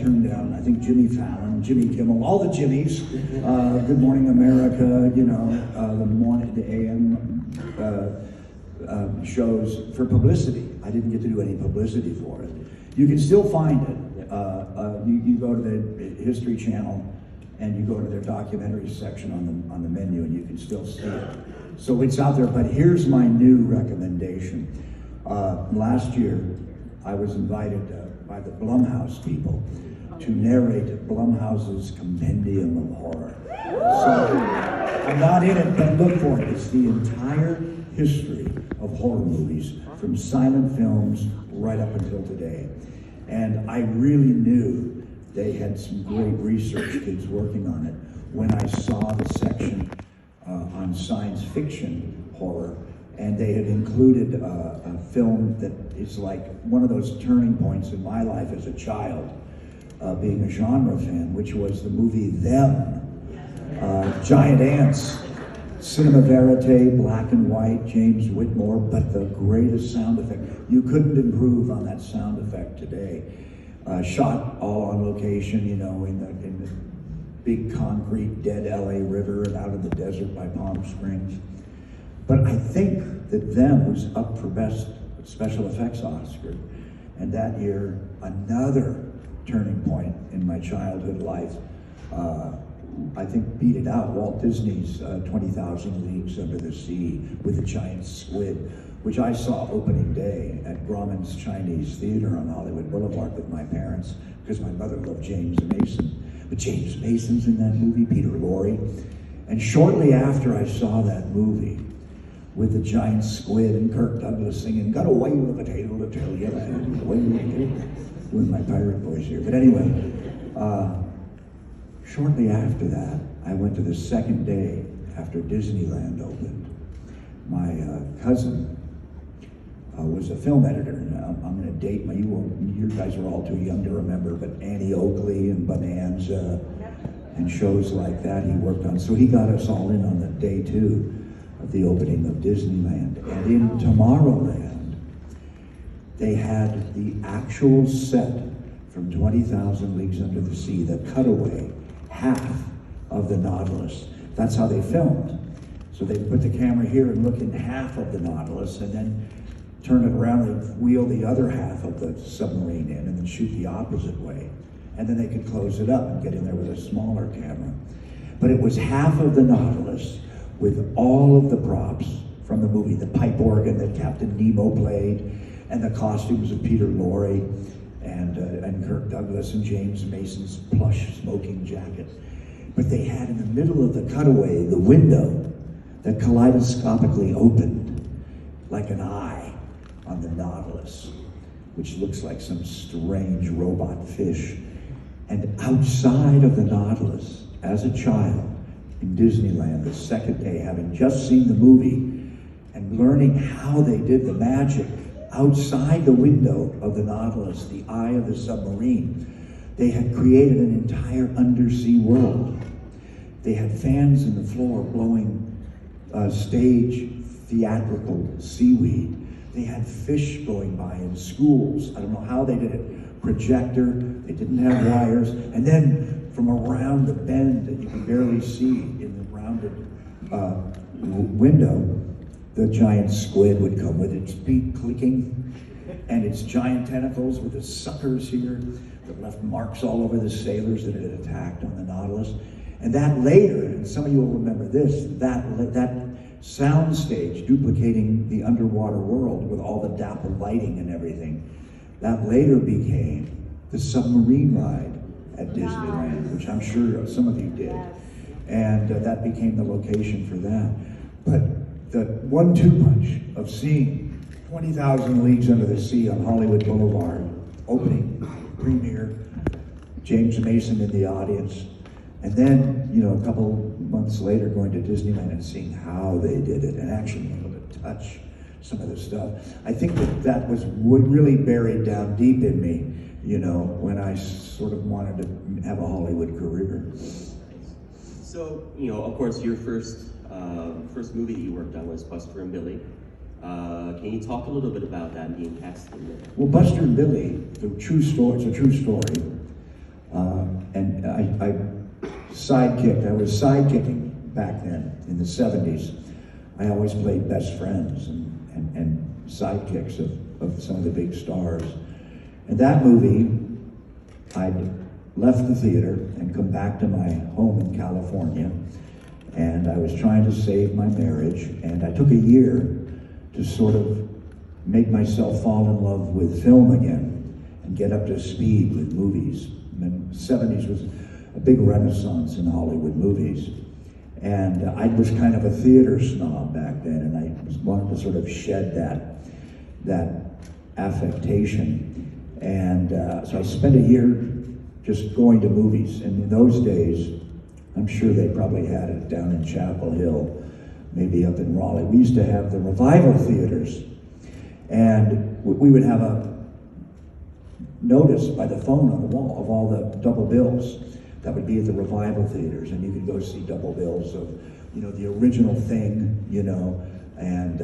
turned down, I think Jimmy Fallon, Jimmy Kimmel, all the Jimmys, Good Morning America, you know, the AM shows for publicity. I didn't get to do any publicity for it. You can still find it. You go to the History Channel and you go to their documentaries section on the menu and you can still see it. So it's out there, but here's my new recommendation. Last year, I was invited by the Blumhouse people to narrate Blumhouse's Compendium of Horror. So I'm not in it, but look for it. It's the entire history of horror movies, from silent films right up until today. And I really knew they had some great research kids working on it when I saw the section on science fiction horror, and they had included a film that is like one of those turning points in my life as a child, being a genre fan, which was the movie Them, giant ants, cinema verite, black and white, James Whitmore, but the greatest sound effect. You couldn't improve on that sound effect today. Shot all on location, you know, in the big concrete dead LA River and out in the desert by Palm Springs. But I think that Them was up for Best Special Effects Oscar. And that year, another turning point in my childhood life, I think beat it out, Walt Disney's 20,000 Leagues Under the Sea with a giant squid, which I saw opening day at Grauman's Chinese Theater on Hollywood Boulevard with my parents, because my mother loved James Mason. But James Mason's in that movie, Peter Lorre. And shortly after I saw that movie, with the giant squid and Kirk Douglas singing, "Got a whale of a tale to tell you," doing my pirate voice here. But anyway, shortly after that, I went to the second day after Disneyland opened. My cousin was a film editor. I'm going to date you guys are all too young to remember, but Annie Oakley and Bonanza and shows like that he worked on. So he got us all in on the day two of the opening of Disneyland. And in Tomorrowland, they had the actual set from 20,000 Leagues Under the Sea, the cutaway, half of the Nautilus. That's how they filmed. So they put the camera here and look in half of the Nautilus, and then turn it around and wheel the other half of the submarine in and then shoot the opposite way. And then they could close it up and get in there with a smaller camera. But it was half of the Nautilus with all of the props from the movie, the pipe organ that Captain Nemo played, and the costumes of Peter Lorre and Kirk Douglas and James Mason's plush smoking jacket. But they had in the middle of the cutaway the window that kaleidoscopically opened like an eye on the Nautilus, which looks like some strange robot fish. And outside of the Nautilus, as a child in Disneyland, the second day, having just seen the movie and learning how they did the magic, outside the window of the Nautilus, the eye of the submarine, they had created an entire undersea world. They had fans in the floor blowing stage theatrical seaweed. They had fish going by in schools. I don't know how they did it. Projector, they didn't have wires. And then from around the bend that you can barely see in the rounded window, the giant squid would come with its beak clicking and its giant tentacles with the suckers here that left marks all over the sailors that it had attacked on the Nautilus. And that later, and some of you will remember this, that sound stage duplicating the underwater world with all the dapple lighting and everything, that later became the submarine ride at Disneyland, which I'm sure some of you did. And that became the location for that. But the 1-2 punch of seeing 20,000 Leagues Under the Sea on Hollywood Boulevard, opening premiere, James Mason in the audience, and then, you know, a couple months later going to Disneyland and seeing how they did it and actually being able to touch some of the stuff. I think that was really buried down deep in me, you know, when I sort of wanted to have a Hollywood career. So, you know, of course, your first movie that you worked on was Buster and Billy. Can you talk a little bit about that being cast in there? Well, Buster and Billy, the true story, it's a true story. sidekicked. I was sidekicking back then in the 70s. I always played best friends and sidekicks of some of the big stars. And that movie, I'd left the theater and come back to my home in California, and I was trying to save my marriage, and I took a year to sort of make myself fall in love with film again and get up to speed with movies. And the 70s was a big renaissance in Hollywood movies. And I was kind of a theater snob back then, and I wanted to sort of shed that affectation. And so I spent a year just going to movies. And in those days, I'm sure they probably had it down in Chapel Hill, maybe up in Raleigh. We used to have the revival theaters. And we would have a notice by the phone on the wall of all the double bills that would be at the revival theaters, and you could go see double bills of, you know, the original Thing, you know, and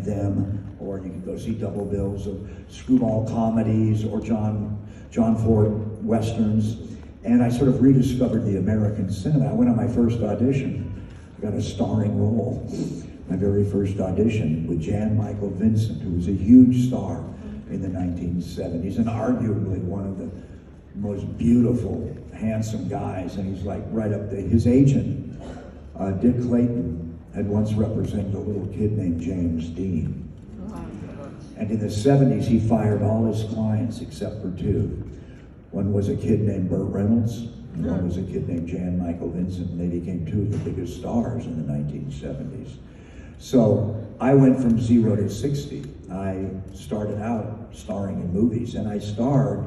them, or you could go see double bills of screwball comedies or John Ford westerns. And I sort of rediscovered the American cinema. I went on my first audition. I got a starring role, my very first audition, with Jan Michael Vincent, who was a huge star in the 1970s and arguably one of the most beautiful, handsome guys. And he's like right up there. His agent, Dick Clayton, had once represented a little kid named James Dean. And in the 70s, he fired all his clients except for two. One was a kid named Burt Reynolds, and one was a kid named Jan Michael Vincent, and they became two of the biggest stars in the 1970s. So I went from 0 to 60. I started out starring in movies, and I starred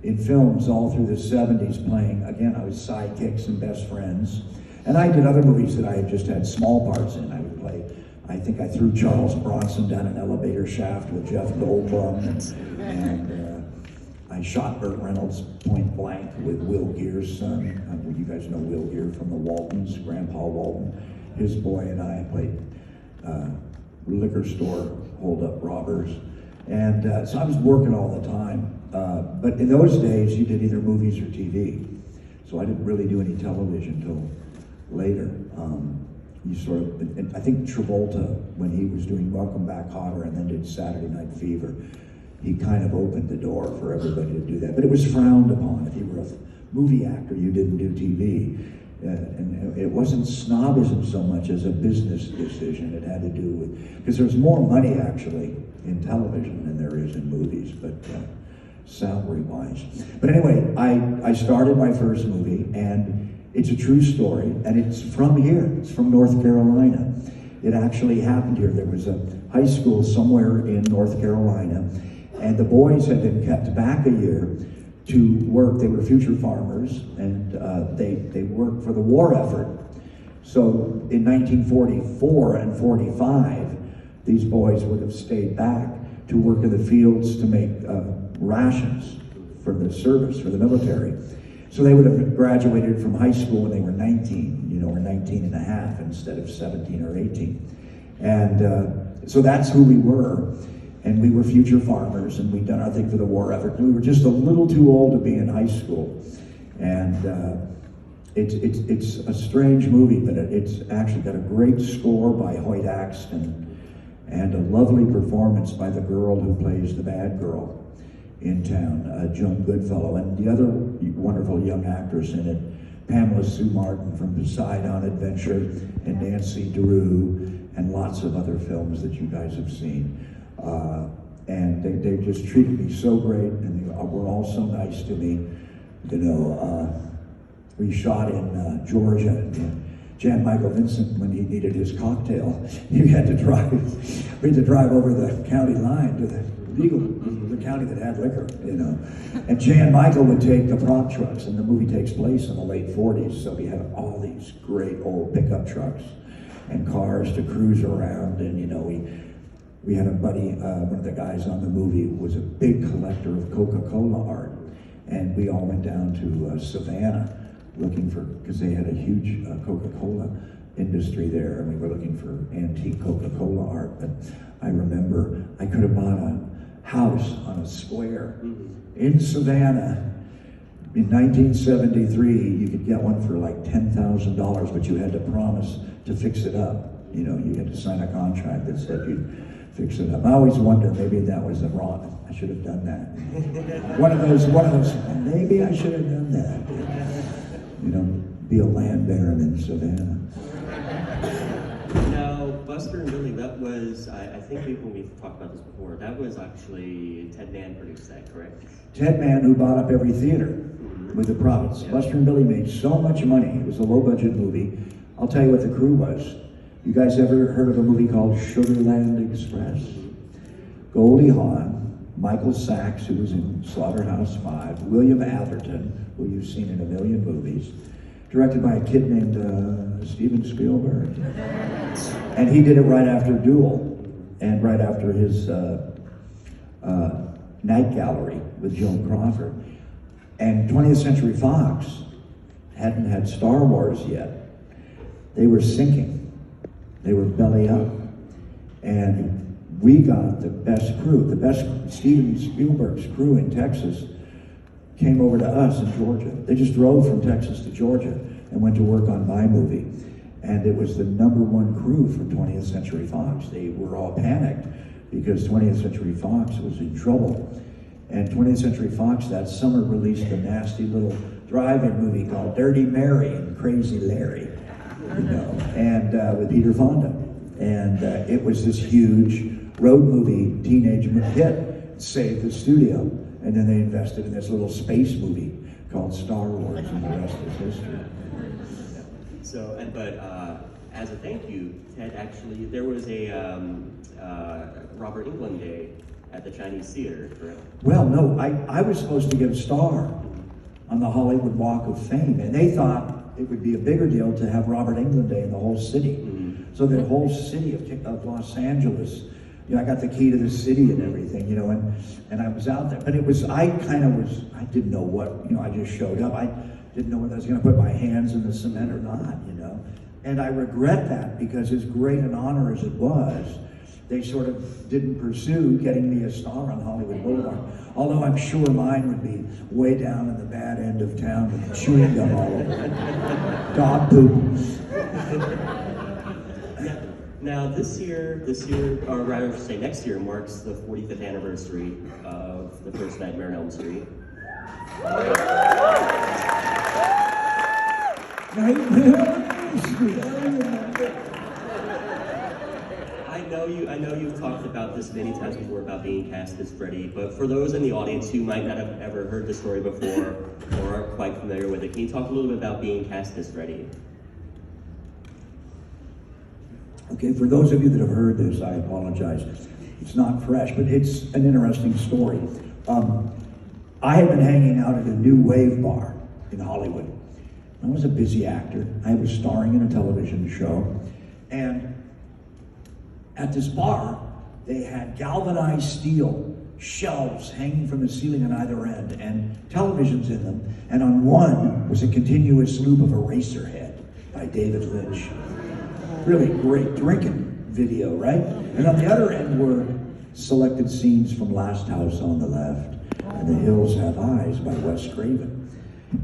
in films all through the 70s playing, again, I was sidekicks and best friends. And I did other movies that I had just had small parts in. I would play, I think I threw Charles Bronson down an elevator shaft with Jeff Goldblum, and I shot Burt Reynolds point blank with Will Geer's son. You guys know Will Geer from the Waltons, Grandpa Walton. His boy and I played liquor store hold-up robbers. And so I was working all the time. But in those days, you did either movies or TV. So I didn't really do any television until later. You sort of, and I think Travolta, when he was doing Welcome Back Kotter and then did Saturday Night Fever, he kind of opened the door for everybody to do that. But it was frowned upon. If you were a movie actor, you didn't do TV. And it wasn't snobism so much as a business decision. It had to do with, because there's more money actually in television than there is in movies, but salary-wise. But anyway, I started my first movie, and it's a true story, and it's from here. It's from North Carolina. It actually happened here. There was a high school somewhere in North Carolina, and the boys had been kept back a year to work. They were future farmers, and they worked for the war effort. So in 1944 and 45, these boys would have stayed back to work in the fields to make rations for the service, for the military. So they would have graduated from high school when they were 19, you know, or 19 and a half instead of 17 or 18. And so that's who we were. And we were future farmers, and we'd done our thing for the war effort. We were just a little too old to be in high school. And it's a strange movie, but it's actually got a great score by Hoyt Axton and a lovely performance by the girl who plays the bad girl in town, Joan Goodfellow, and the other wonderful young actress in it, Pamela Sue Martin from Poseidon Adventure, and Nancy Drew, and lots of other films that you guys have seen. And they just treated me so great, and they were all so nice to me. You know, we shot in Georgia. Jan Michael Vincent, when he needed his cocktail, we had to drive over the county line to the county that had liquor, you know. And Jan Michael would take the prop trucks, and the movie takes place in the late 40s, so we had all these great old pickup trucks and cars to cruise around, and you know, we had a buddy, one of the guys on the movie was a big collector of Coca-Cola art, and we all went down to Savannah looking for, because they had a huge Coca-Cola industry there, and we were looking for antique Coca-Cola art. But I remember I could have bought a house on a square in Savannah In 1973, you could get one for like $10,000, but you had to promise to fix it up. You know, you had to sign a contract that said you'd fix it up. I always wonder, maybe that was the wrong. I should have done that. One of those. Maybe I should have done that. You know, be a land baron in Savannah. Now, Buster and Billy, that was, I think we've talked about this before, that was actually Ted Mann produced that, correct? Ted Mann, who bought up every theater with the profits. Yeah. Buster and Billy made so much money. It was a low-budget movie. I'll tell you what the crew was. You guys ever heard of a movie called Sugarland Express? Goldie Hawn, Michael Sachs, who was in Slaughterhouse-Five, William Atherton, who you've seen in a million movies, directed by a kid named Steven Spielberg. And he did it right after Duel, and right after his Night Gallery with Joan Crawford. And 20th Century Fox hadn't had Star Wars yet. They were sinking. They were belly up. And we got the best crew, the best Steven Spielberg's crew in Texas came over to us in Georgia. They just drove from Texas to Georgia and went to work on my movie. And it was the #1 crew for 20th Century Fox. They were all panicked because 20th Century Fox was in trouble. And 20th Century Fox that summer released a nasty little drive-in movie called Dirty Mary and Crazy Larry, you know, and with Peter Fonda. And it was this huge road movie, teenage hit, saved the studio. And then they invested in this little space movie called Star Wars, and the rest is history. So, but as a thank you, Ted, actually, there was a Robert Englund Day at the Chinese Theater, correct? Well, no, I was supposed to get a star on the Hollywood Walk of Fame, and they thought it would be a bigger deal to have Robert Englund Day in the whole city. So the whole city of Los Angeles, you know, I got the key to the city and everything, you know, and I was out there. But it was, I didn't know what, you know, I just showed up. I didn't know whether I was going to put my hands in the cement or not, you know. And I regret that, because as great an honor as it was, they sort of didn't pursue getting me a star on Hollywood Boulevard. Although I'm sure mine would be way down in the bad end of town with chewing gum all over. Dog poop. Now this year, or rather to say next year, marks the 45th anniversary of the first Nightmare on Elm Street. I know you've talked about this many times before about being cast as Freddy, but for those in the audience who might not have ever heard the story before or aren't quite familiar with it, can you talk a little bit about being cast as Freddy? Okay, for those of you that have heard this, I apologize. It's not fresh, but it's an interesting story. I had been hanging out at a new wave bar in Hollywood. I was a busy actor. I was starring in a television show. And at this bar, they had galvanized steel shelves hanging from the ceiling on either end and televisions in them. And on one was a continuous loop of Eraserhead by David Lynch. Really great drinking video, right? And on the other end were selected scenes from Last House on the Left and The Hills Have Eyes by Wes Craven.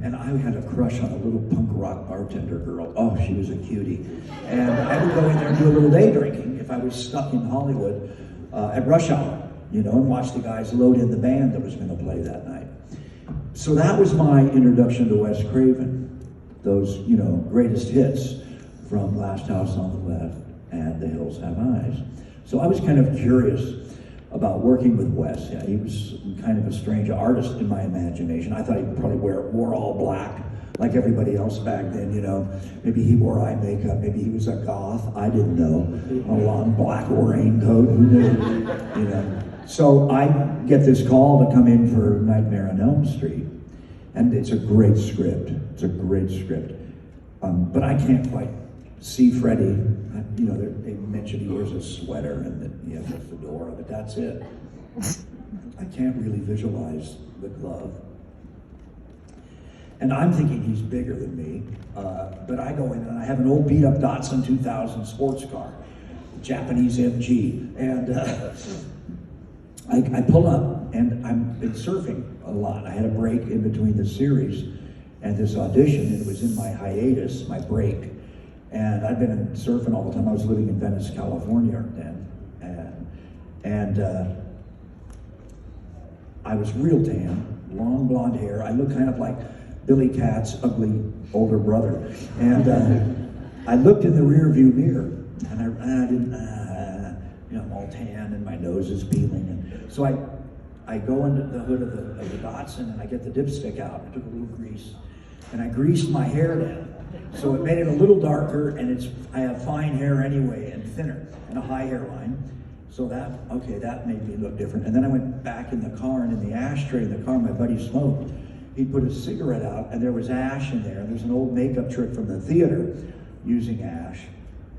And I had a crush on a little punk rock bartender girl. Oh, she was a cutie. And I would go in there and do a little day drinking if I was stuck in Hollywood at rush hour, you know, and watch the guys load in the band that was going to play that night. So that was my introduction to Wes Craven. Those, you know, greatest hits from Last House on the Left and The Hills Have Eyes. So I was kind of curious about working with Wes. Yeah, he was kind of a strange artist in my imagination. I thought he probably wore all black like everybody else back then, you know. Maybe he wore eye makeup, maybe he was a goth, I didn't know. A long black raincoat, who knew, you know. So I get this call to come in for Nightmare on Elm Street. And it's a great script, it's a great script. But I can't quite see Freddy. You know, they mentioned he wears a sweater and that he has a fedora, but that's it. I can't really visualize the glove. And I'm thinking he's bigger than me, but I go in and I have an old beat-up Datsun 2000 sports car, Japanese MG, and I pull up and I'm been surfing a lot. I had a break in between the series and this audition, and it was in my hiatus, my break. And I'd been surfing all the time. I was living in Venice, California then. And I was real tan, long blonde hair. I looked kind of like Billy Katz's ugly older brother. And I looked in the rear view mirror, and I didn't, I'm all tan and my nose is peeling. And so I go into the hood of the Datsun and I get the dipstick out. I took a little grease and I greased my hair down. So it made it a little darker, and I have fine hair anyway and thinner and a high hairline. So that made me look different. And then I went back in the car, and in the ashtray in the car, my buddy smoked. He put a cigarette out, and there was ash in there. There's an old makeup trick from the theater using ash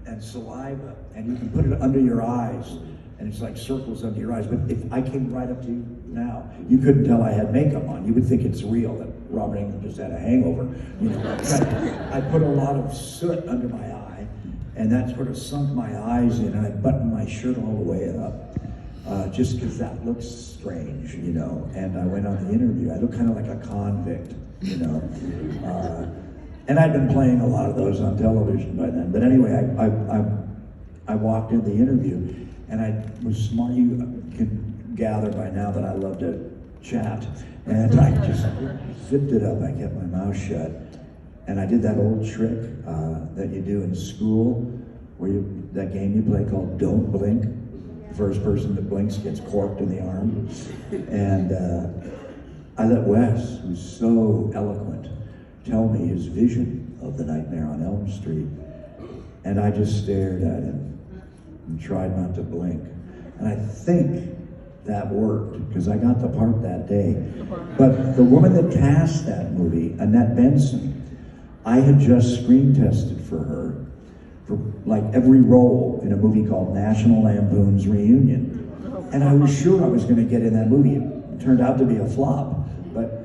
and saliva, and you can put it under your eyes, and it's like circles under your eyes. But if I came right up to you now, you couldn't tell I had makeup on. You would think it's real, that Robert Englund just had a hangover. I put a lot of soot under my eye, and that sort of sunk my eyes in, and I buttoned my shirt all the way up, just because that looks strange, And I went on the interview. I looked kind of like a convict, And I'd been playing a lot of those on television by then. But anyway, I walked in the interview, and I was smart. You can gather by now that I love to chat. And I just zipped it up. I kept my mouth shut. And I did that old trick that you do in school, where that game you play called Don't Blink. The first person that blinks gets corked in the arm. And I let Wes, who's so eloquent, tell me his vision of the nightmare on Elm Street. And I just stared at him and tried not to blink. And I think that worked, because I got the part that day. But the woman that cast that movie, Annette Benson, I had just screen tested for her for like every role in a movie called National Lampoon's Reunion. And I was sure I was gonna get in that movie. It turned out to be a flop. But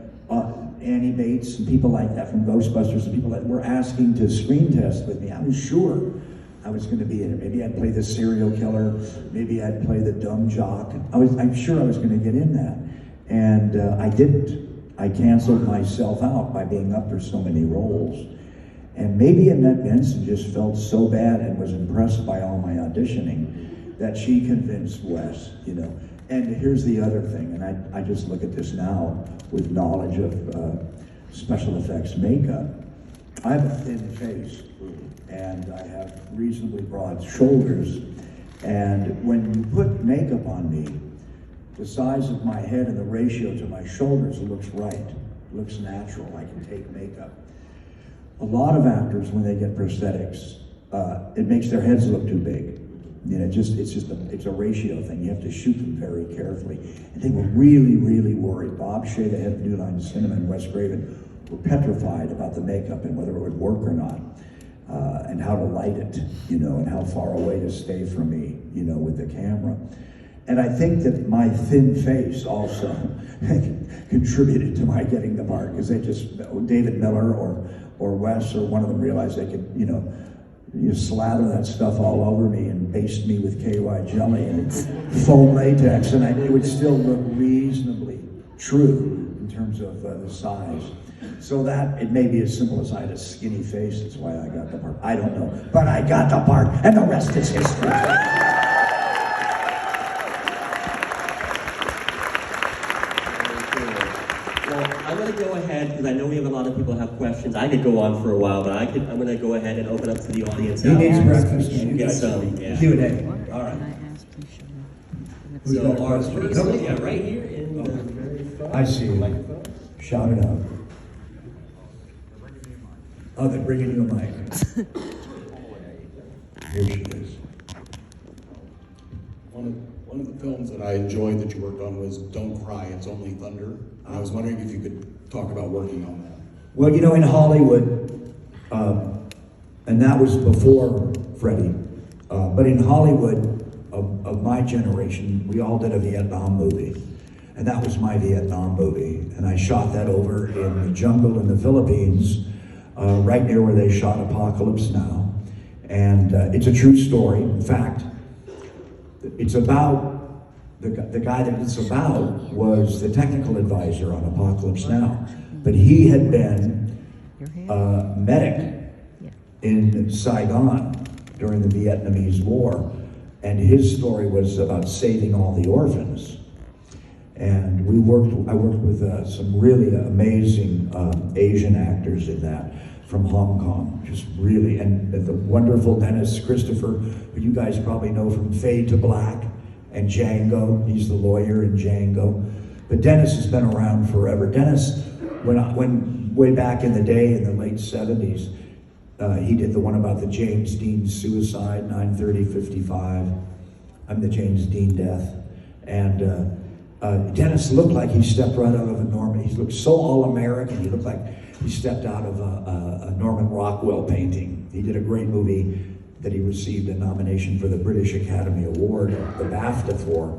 Annie Bates and people like that from Ghostbusters and people that were asking to screen test with me, I was sure I was going to be in it. Maybe I'd play the serial killer, maybe I'd play the dumb jock. I'm sure I was going to get in that. And I didn't. I canceled myself out by being up for so many roles. And maybe Annette Benson just felt so bad and was impressed by all my auditioning that she convinced Wes, And here's the other thing, and I just look at this now with knowledge of special effects makeup. I have a thin face, and I have reasonably broad shoulders, and when you put makeup on me, the size of my head and the ratio to my shoulders looks right, looks natural. I can take makeup. A lot of actors, when they get prosthetics, it makes their heads look too big. It's a ratio thing. You have to shoot them very carefully. And they were really, really worried. Bob Shea, the head of New Line Cinema, and Wes Craven were petrified about the makeup and whether it would work or not, and how to light it, and how far away to stay from me, with the camera. And I think that my thin face also contributed to my getting the part, because David Miller or Wes or one of them realized they could, you slather that stuff all over me and baste me with KY jelly and foam latex, and it would still look reasonably true in terms of the size. So that, it may be as simple as I had a skinny face, that's why I got the part. I don't know, but I got the part, and the rest is history. I'm going to go ahead, because I know we have a lot of people who have questions. I could go on for a while, but I'm going to go ahead and open up to the audience. He needs breakfast. We'll get some Q&A. All right. So our first, right here in the very front. I see you. Shout it out. Oh, they're bringing you a mic. Here she is. One of the films that I enjoyed that you worked on was Don't Cry, It's Only Thunder. And I was wondering if you could talk about working on that. Well, in Hollywood, and that was before Freddy, but in Hollywood of my generation, we all did a Vietnam movie. And that was my Vietnam movie. And I shot that over in the jungle in the Philippines, right near where they shot Apocalypse Now. And it's a true story. In fact, it's about the guy that it's about was the technical advisor on Apocalypse Now. But he had been a medic in Saigon during the Vietnamese War, and his story was about saving all the orphans. And I worked with some really amazing Asian actors in that from Hong Kong, just really, and the wonderful Dennis Christopher, who you guys probably know from Fade to Black and Django. He's the lawyer in Django. But Dennis has been around forever. Dennis, when way back in the day, in the late 70s, he did the one about the James Dean suicide, 9/30/55. I'm the James Dean death. And Dennis looked like he stepped right out of a Norman. He looked so all-American. He looked like he stepped out of a Norman Rockwell painting. He did a great movie that he received a nomination for the British Academy Award, the BAFTA for,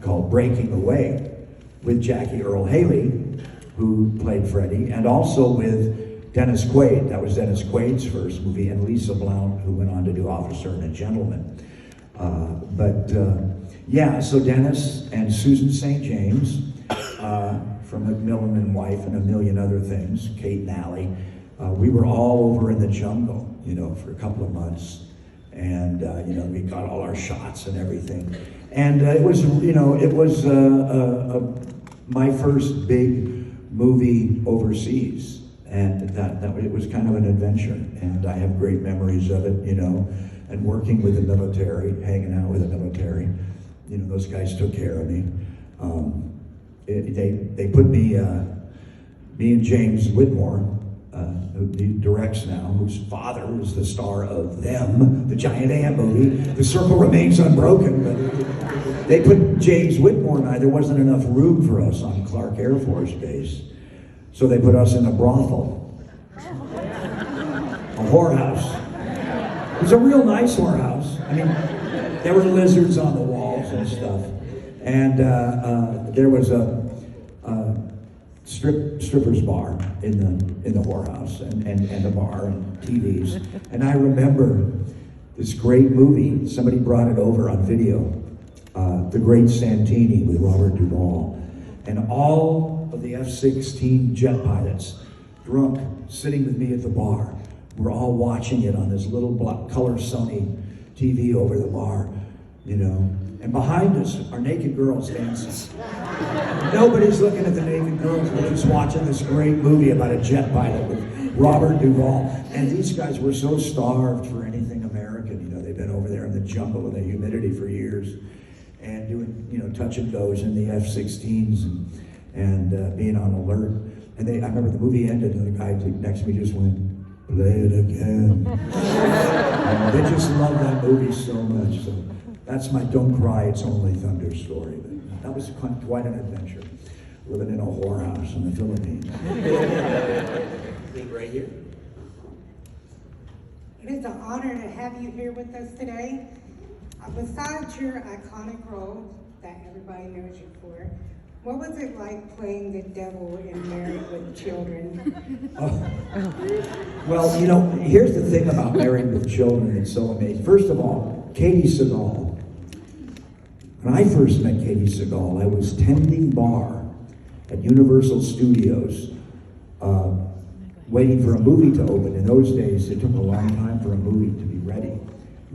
called Breaking Away, with Jackie Earle Haley, who played Freddy, and also with Dennis Quaid. That was Dennis Quaid's first movie, and Lisa Blount, who went on to do Officer and a Gentleman. Yeah, so Dennis and Susan St. James from Macmillan and Wife and a million other things, Kate and Allie, we were all over in the jungle, for a couple of months. And, we got all our shots and everything. And it was my first big movie overseas. And that it was kind of an adventure. And I have great memories of it, and working with the military, hanging out with the military. Those guys took care of me. They put me and James Whitmore, who directs now, whose father is the star of Them, the Giant Ant movie. The Circle Remains Unbroken, but they put James Whitmore and I, there wasn't enough room for us on Clark Air Force Base. So they put us in a brothel, a whorehouse. It was a real nice whorehouse. I mean, there were lizards on the walls and stuff. And there was a stripper's bar in the whorehouse and a bar and TVs. And I remember this great movie, somebody brought it over on video, The Great Santini with Robert Duvall. And all of the F-16 jet pilots, drunk, sitting with me at the bar, were all watching it on this little color Sony TV over the bar, And behind us are naked girls dancing. Nobody's looking at the naked girls. We're just watching this great movie about a jet pilot with Robert Duvall. And these guys were so starved for anything American. They've been over there in the jungle with the humidity for years and doing, touch and goes in the F-16s and being on alert. And I remember the movie ended and the guy next to me just went, "Play it again." They just love that movie so much. So that's my Don't Cry, It's Only Thunder story. But that was quite an adventure, living in a whorehouse in the Philippines. I think right here. It is an honor to have you here with us today. Besides your iconic role that everybody knows you for, what was it like playing the devil in Married with Children? Well, here's the thing about Married with Children that's so amazing. First of all, Katie Seagal. When I first met Katie Seagal, I was tending bar at Universal Studios, waiting for a movie to open. In those days, it took a long time for a movie to be ready,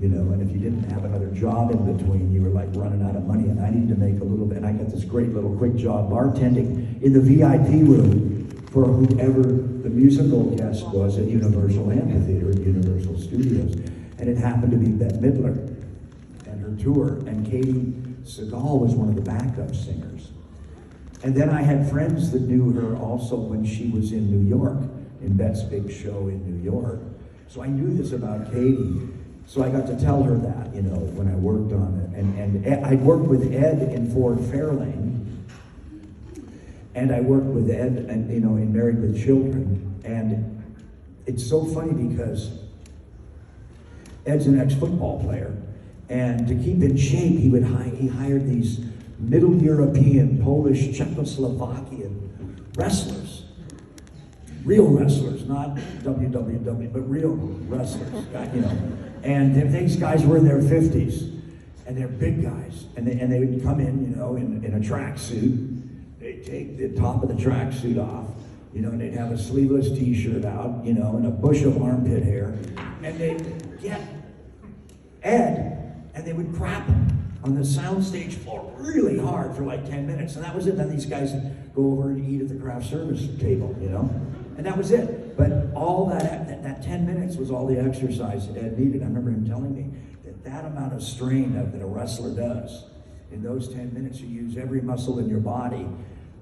and if you didn't have another job in between, you were like running out of money, and I needed to make a little bit, and I got this great little quick job bartending in the VIP room for whoever the musical guest was at Universal Amphitheater at Universal Studios. And it happened to be Bette Midler and her tour, and Katie Seagal was one of the backup singers. And then I had friends that knew her also when she was in New York, in Bette's big show in New York. So I knew this about Katie. So I got to tell her that, when I worked on it. And I worked with Ed in Ford Fairlane. And I worked with Ed, in Married with Children. And it's so funny because Ed's an ex-football player. And to keep in shape, he hired these Middle European, Polish, Czechoslovakian wrestlers. Real wrestlers, not WWW, but real wrestlers, And these guys were in their 50s. and they're big guys, and they would come in, you know, in a tracksuit. They'd take the top of the tracksuit off, you know, and they'd have a sleeveless T-shirt out, you know, and a bush of armpit hair, and they'd get Ed, and they would crap him on the soundstage floor really hard for like 10 minutes, and that was it. Then these guys would go over and eat at the craft service table, you know, and that was it. But all that 10 minutes was all the exercise Ed needed. I remember him telling me that amount of strain that a wrestler does, in those 10 minutes you use every muscle in your body,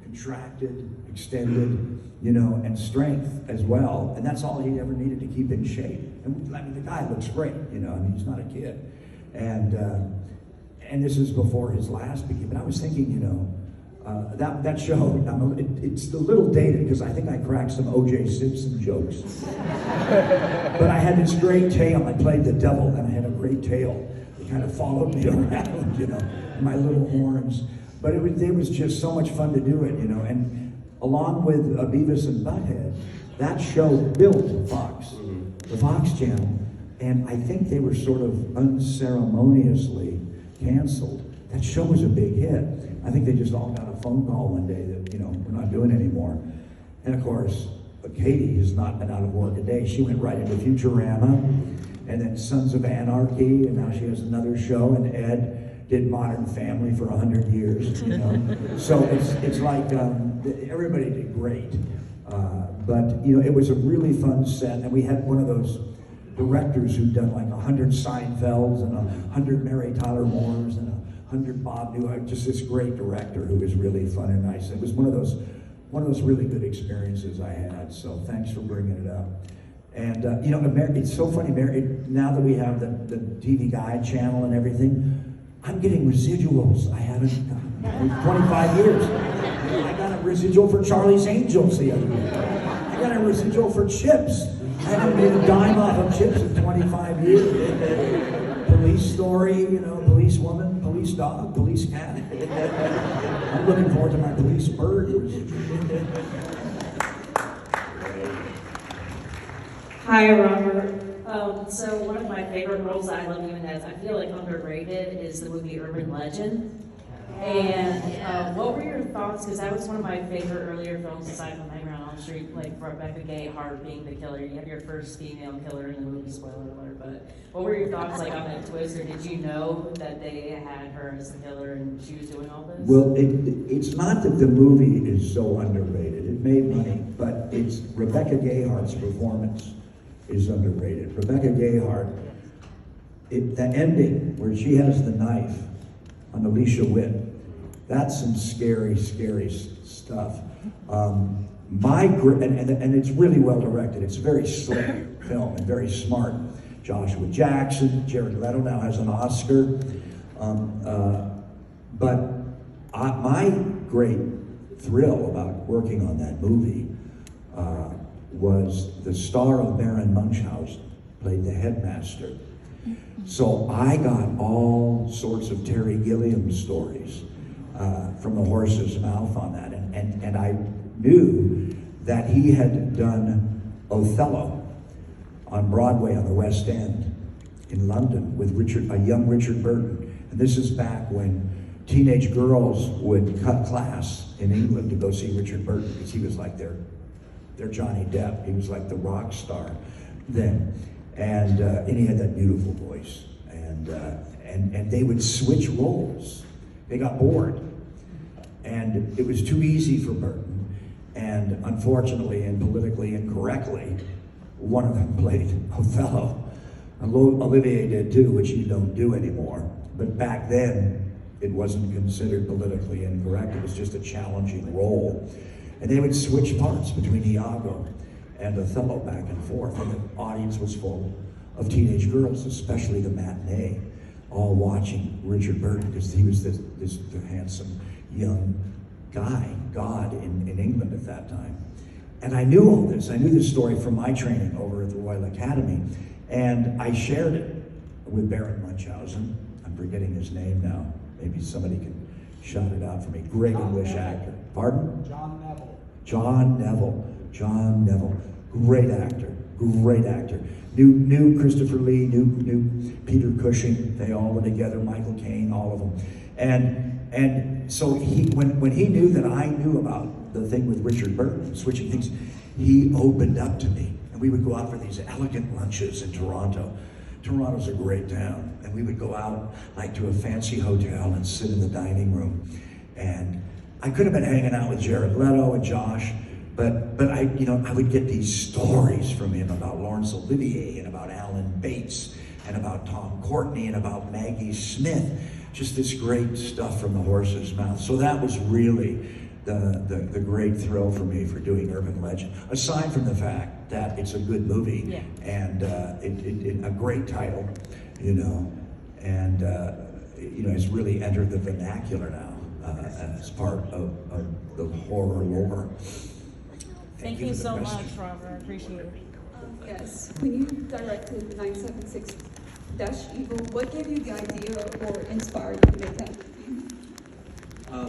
contracted, extended, you know, and strength as well, and that's all he ever needed to keep in shape. And I mean, the guy looks great, you know, I mean, he's not a kid. And this is before his last beginning, but I was thinking, you know, that show, it's a little dated because I think I cracked some O.J. Simpson jokes. But I had this great tail. I played the devil, and I had a great tail. It kind of followed me around, you know, my little horns. But it was just so much fun to do it, you know. And along with Beavis and Butthead, that show built Fox, the Fox channel, and I think they were sort of unceremoniously canceled. That show was a big hit. I think they just all got a phone call one day that, you know, we're not doing it anymore. And of course, Katie has not been out of work a day. She went right into Futurama, and then Sons of Anarchy, and now she has another show, and Ed did Modern Family for 100 years, you know. So it's like everybody did great. But, you know, it was a really fun set, and we had one of those directors who'd done like 100 Seinfelds and 100 Mary Tyler Moores and 100 Bob Newhart, just this great director who was really fun and nice. It was one of those really good experiences I had, so thanks for bringing it up. And, you know, it's so funny, now that we have the TV Guide channel and everything, I'm getting residuals I haven't gotten in 25 years. I got a residual for Charlie's Angels the other year. I got a residual for Chips. I haven't made a dime off of Chips in 25 years. Police Story, you know, police woman, police dog, police cat. I'm looking forward to my police bird. Hi, Robert. So one of my favorite roles I love even as I feel like underrated is the movie Urban Legend. And what were your thoughts? Because that was one of my favorite earlier films aside from Nightmare on Elm Street, like Rebecca Gayheart being the killer. You have your first female killer in the movie, spoiler alert, but what were your thoughts like on that twist, or did you know that they had her as the killer and she was doing all this? Well, it's not that the movie is so underrated. It made money, but it's Rebecca Gayheart's performance is underrated. Rebecca Gayheart, the ending where she has the knife on Alicia Witt, that's some scary, scary stuff. And it's really well directed. It's a very slick film and very smart. Joshua Jackson, Jared Leto now has an Oscar. But my great thrill about working on that movie was the star of Baron Munchausen played the headmaster. So I got all sorts of Terry Gilliam stories from the horse's mouth on that. And I knew that he had done Othello on Broadway on the West End in London with a young Richard Burton. And this is back when teenage girls would cut class in England to go see Richard Burton because he was like their Johnny Depp. He was like the rock star then. And he had that beautiful voice. And they would switch roles. They got bored. And it was too easy for Burton. And unfortunately and politically incorrectly, one of them played Othello. Olivier did too, which you don't do anymore. But back then, it wasn't considered politically incorrect. It was just a challenging role. And they would switch parts between Iago and Othello back and forth. And the audience was full of teenage girls, especially the matinee, all watching Richard Burton because he was this handsome young guy, god in England at that time. And I knew all this. I knew this story from my training over at the Royal Academy. And I shared it with Baron Munchausen. I'm forgetting his name now. Maybe somebody can shout it out for me. Great English actor. Pardon? John Neville. John Neville. John Neville. Great actor. great actor. Knew Christopher Lee, knew Peter Cushing. They all were together. Michael Caine, all of them. And so when he knew that I knew about the thing with Richard Burton, switching things, he opened up to me. And we would go out for these elegant lunches in Toronto. Toronto's a great town. And we would go out like to a fancy hotel and sit in the dining room. And I could have been hanging out with Jared Leto and Josh, but I would get these stories from him about Laurence Olivier and about Alan Bates and about Tom Courtney and about Maggie Smith. Just this great stuff from the horse's mouth. So that was really the great thrill for me for doing Urban Legend. Aside from the fact that it's a good movie, Yeah. and it a great title, and it's really entered the vernacular now as part of the horror lore. Thank you so much, Robert. Appreciate it. Yes, when you directed 976-Evil, what gave you the idea or inspired you to make that movie?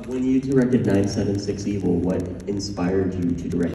When you directed 976 Evil, what inspired you to direct